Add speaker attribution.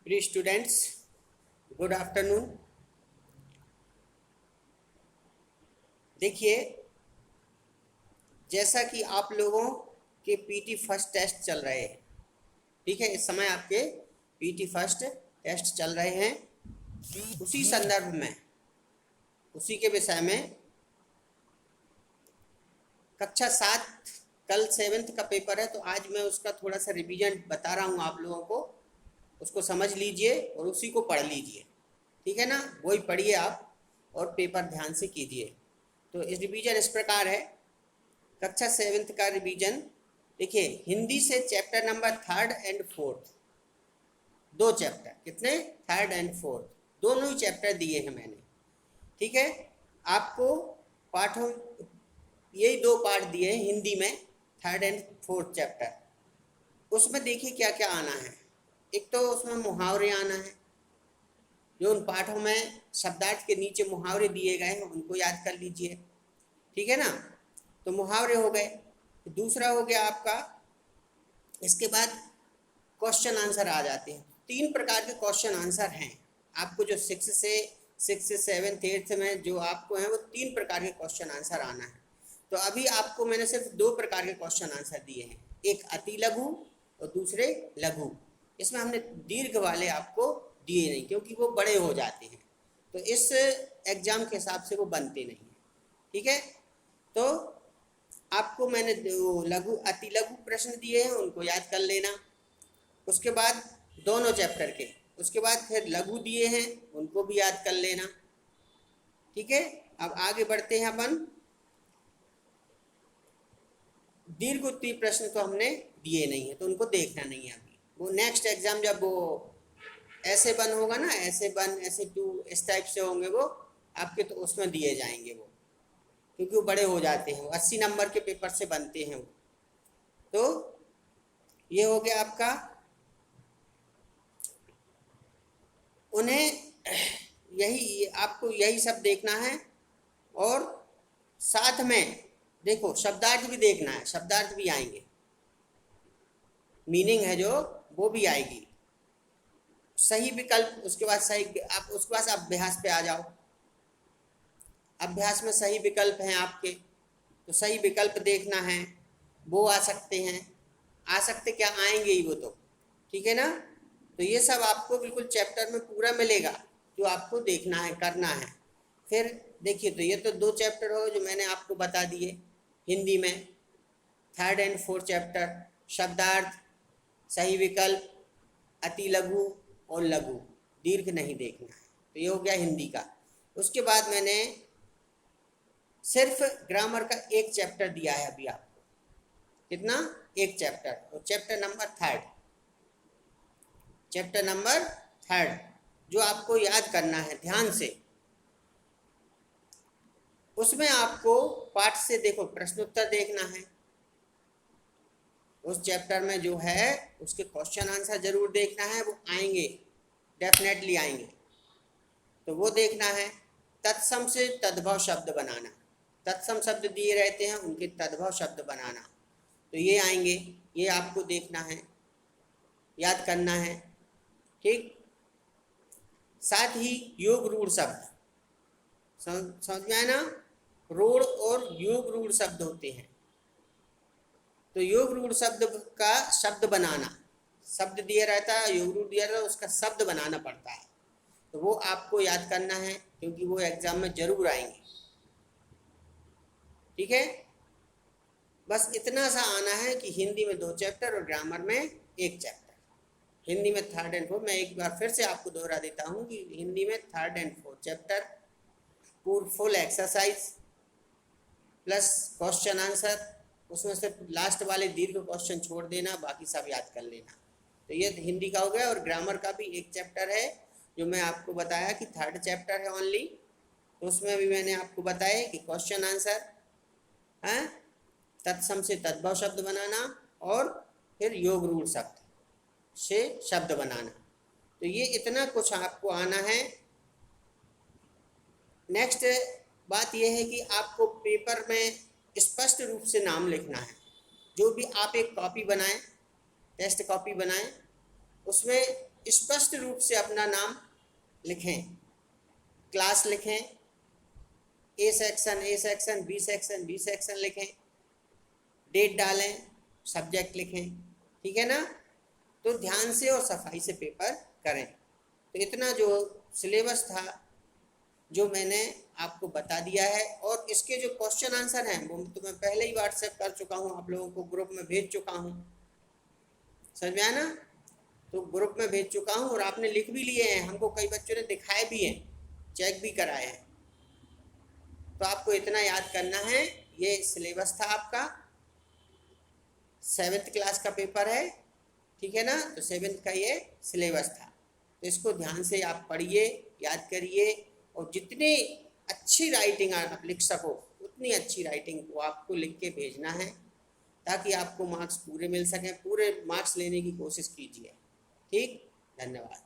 Speaker 1: प्रिय students, good afternoon. देखिए, जैसा कि आप लोगों के पीटी फर्स्ट टेस्ट चल रहे हैं, ठीक है, इस समय आपके पीटी फर्स्ट टेस्ट चल रहे हैं। उसी संदर्भ में, उसी के विषय में कक्षा 7 कल 7th का पेपर है, तो आज मैं उसका थोड़ा सा रिवीजन बता रहा हूँ आप लोगों को। उसको समझ लीजिए और उसी को पढ़ लीजिए, ठीक है ना। वही पढ़िए आप और पेपर ध्यान से कीजिए। तो इस रिवीजन इस प्रकार है, कक्षा 7th का रिवीजन। देखिए, हिंदी से chapter number 3rd and 4th, दो चैप्टर, कितने, 3rd and 4th, दोनों ही चैप्टर दिए हैं मैंने, ठीक है। आपको पाठों, यही दो पार्ट दिए हैं हिंदी में, 3rd and 4th चैप्टर। उसमें देखिए क्या क्या आना है। एक तो उसमें मुहावरे आना है, जो उन पाठों में शब्दार्थ के नीचे मुहावरे दिए गए हैं उनको याद कर लीजिए, ठीक है ना। तो मुहावरे हो गए। दूसरा हो गया आपका, इसके बाद क्वेश्चन आंसर आ जाते हैं। 3 प्रकार के क्वेश्चन आंसर हैं आपको, जो 6 से 7th 8th में जो आपको हैं वो 3 प्रकार के क्वेश्चन आंसर आना है। तो अभी आपको मैंने सिर्फ 2 प्रकार के क्वेश्चन आंसर दिए हैं, एक अति लघु और दूसरे लघु। इसमें हमने दीर्घ वाले आपको दिए नहीं, क्योंकि वो बड़े हो जाते हैं, तो इस एग्जाम के हिसाब से वो बनते नहीं हैं, ठीक है। तो आपको मैंने लघु अति लघु प्रश्न दिए हैं, उनको याद कर लेना। उसके बाद दोनों चैप्टर के, उसके बाद फिर लघु दिए हैं, उनको भी याद कर लेना, ठीक है। अब आगे बढ़ते हैं अपन। दीर्घ उत्तरीय प्रश्न तो हमने दिए नहीं है, तो उनको देखना नहीं है अभी। वो नेक्स्ट एग्जाम जब वो ऐसे बन होगा ना, ऐसे बन, ऐसे टू, इस टाइप से होंगे वो आपके, तो उसमें दिए जाएंगे वो, क्योंकि वो बड़े हो जाते हैं, वो 80 नंबर के पेपर से बनते हैं वो। तो ये हो गया आपका। उन्हें यही, आपको यही सब देखना है। और साथ में देखो, शब्दार्थ भी देखना है, शब्दार्थ भी आएंगे, मीनिंग है जो वो भी आएगी। सही विकल्प, उसके बाद सही, आप उसके बाद अभ्यास पे आ जाओ। अभ्यास में सही विकल्प हैं आपके, तो सही विकल्प देखना है। वो आ सकते हैं, आ सकते क्या, आएंगे ही वो तो, ठीक है ना। तो ये सब आपको बिल्कुल चैप्टर में पूरा मिलेगा, जो आपको देखना है, करना है। फिर देखिए, तो ये तो 2 चैप्टर हो जो मैंने आपको बता दिए हिंदी में, 3rd and 4th चैप्टर, शब्दार्थ, सही विकल्प, अति लघु और लघु, दीर्घ नहीं देखना है। तो ये हो गया हिंदी का। उसके बाद मैंने सिर्फ ग्रामर का एक चैप्टर दिया है अभी आपको, कितना, एक चैप्टर, और chapter number 3rd, chapter number 3rd, जो आपको याद करना है ध्यान से। उसमें आपको पाठ से देखो, प्रश्नोत्तर देखना है। उस चैप्टर में जो है उसके क्वेश्चन आंसर जरूर देखना है, वो आएंगे, डेफिनेटली आएंगे, तो वो देखना है। तत्सम से तद्भव शब्द बनाना, तत्सम शब्द दिए रहते हैं, उनके तद्भव शब्द बनाना, तो ये आएंगे, ये आपको देखना है, याद करना है, ठीक। साथ ही योग रूढ़ शब्द, समझ में आया ना, रूढ़ और योग रूढ़ शब्द होते हैं, तो योग रूढ़ शब्द का शब्द बनाना, शब्द दिया रहता है, योग रूढ़ दिया रहता है, उसका शब्द बनाना पड़ता है, तो वो आपको याद करना है, क्योंकि वो एग्जाम में जरूर आएंगे, ठीक है। बस इतना सा आना है कि हिंदी में 2 चैप्टर और ग्रामर में 1 चैप्टर। हिंदी में 3rd and 4th, मैं एक बार फिर से आपको दोहरा देता हूँ कि हिंदी में 3rd and 4th चैप्टर, पूर्ण full exercise plus question answer, उसमें से लास्ट वाले दीर्घ क्वेश्चन छोड़ देना, बाकी सब याद कर लेना। तो ये हिंदी का हो गया। और ग्रामर का भी 1 चैप्टर है, जो मैं आपको बताया कि 3rd चैप्टर है ओनली, तो उसमें भी मैंने आपको बताया कि क्वेश्चन आंसर है, तत्सम से तद्भव शब्द बनाना, और फिर योग रूढ़ शब्द से शब्द बनाना। तो ये इतना कुछ आपको आना है। नेक्स्ट बात यह है कि आपको पेपर में स्पष्ट रूप से नाम लिखना है। जो भी आप एक कॉपी बनाएं, टेस्ट कॉपी बनाएं, उसमें स्पष्ट रूप से अपना नाम लिखें, क्लास लिखें, ए सेक्शन, बी सेक्शन लिखें, डेट डालें, सब्जेक्ट लिखें, ठीक है ना। तो ध्यान से और सफाई से पेपर करें। तो इतना जो सिलेबस था जो मैंने आपको बता दिया है, और इसके जो क्वेश्चन आंसर हैं वो तो मैं पहले ही व्हाट्सएप कर चुका हूँ, आप लोगों को ग्रुप में भेज चुका हूँ, समझ में आया ना। तो ग्रुप में भेज चुका हूँ और आपने लिख भी लिए हैं, हमको कई बच्चों ने दिखाए भी हैं, चेक भी कराए हैं। तो आपको इतना याद करना है, ये सिलेबस था आपका, 7th क्लास का पेपर है, ठीक है ना। तो 7th का ये सिलेबस था, तो इसको ध्यान से आप पढ़िए, याद करिए, और जितनी अच्छी राइटिंग आप लिख सको उतनी अच्छी राइटिंग को आपको लिख के भेजना है, ताकि आपको मार्क्स पूरे मिल सकें। पूरे मार्क्स लेने की कोशिश कीजिए, ठीक। धन्यवाद।